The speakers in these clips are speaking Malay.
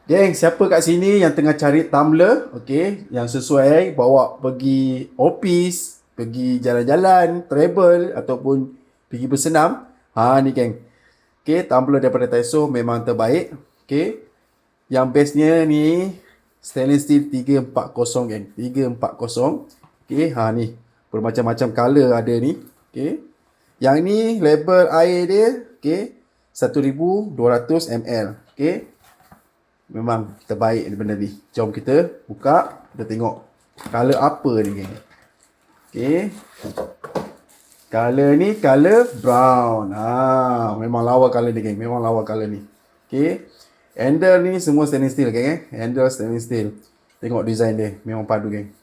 Geng, siapa kat sini yang tengah cari tumbler, okey, yang sesuai bawa pergi office, pergi jalan-jalan, travel ataupun pergi bersenam? Ha ni geng. Okey, tumbler daripada Taiso memang terbaik. Okey. Yang bestnya ni stainless steel 340 geng. 340. Okey, ha ni. Bermacam-macam color ada ni. Okey. Yang ni label air dia, okey, 1200 ml. Okey. Memang terbaik benda ni. Jom kita buka, kita tengok color apa ni geng. Okey. Color ni color brown. Ha, memang lawa color ni geng. Memang lawa color ni. Okey. Handle ni semua stainless steel geng Handle stainless steel. Tengok design dia, memang padu geng.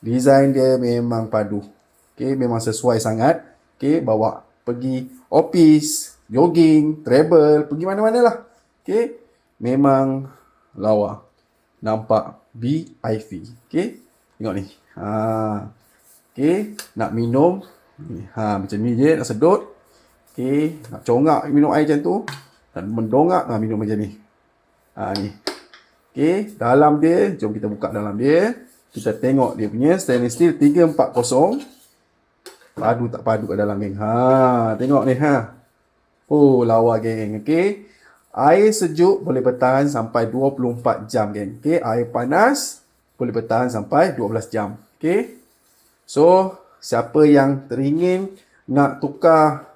Design dia memang padu. Okey, memang sesuai sangat. Okey, bawa pergi office, jogging, travel, pergi mana-mana lah. Okey. Memang lawa. Nampak BIP. Okey. Tengok ni. Ha. Okey, nak minum. Ha, macam ni je nak sedut. Okey, nak congak minum air macam tu. Dan mendongak minum macam ni. Ha ni. Okey, dalam dia, jom kita buka dalam dia. Kita tengok dia punya stainless steel 340. Padu tak padu kat dalam geng. Ha, tengok ni ha. Oh, lawa geng. Okey. Air sejuk boleh bertahan sampai 24 jam geng. Okey, air panas boleh bertahan sampai 12 jam. Okey. So, siapa yang teringin nak tukar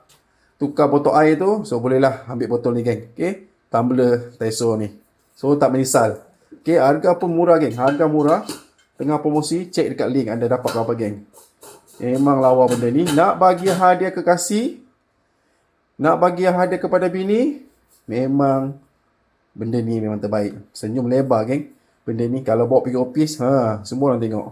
botol air tu, so bolehlah ambil botol ni geng. Okey, tumbler Taiso ni. So, tak menyesal. Okey, harga pun murah geng. Harga murah. Tengah promosi, cek dekat link anda dapat berapa geng. Memang lawa benda ni. Nak bagi hadiah kekasih, nak bagi hadiah kepada bini, memang benda ni memang terbaik. Senyum lebar geng. Benda ni kalau bawa pergi office, semua orang tengok.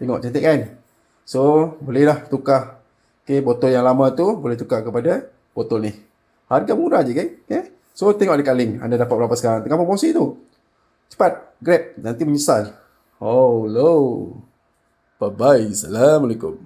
Tengok cantik kan? So, bolehlah tukar. Okay, botol yang lama tu boleh tukar kepada botol ni. Harga murah je geng. Okay? So, tengok dekat link anda dapat berapa sekarang. Tengah promosi tu. Cepat, grab. Nanti menyesal. Oh, low. Bye-bye. Assalamualaikum.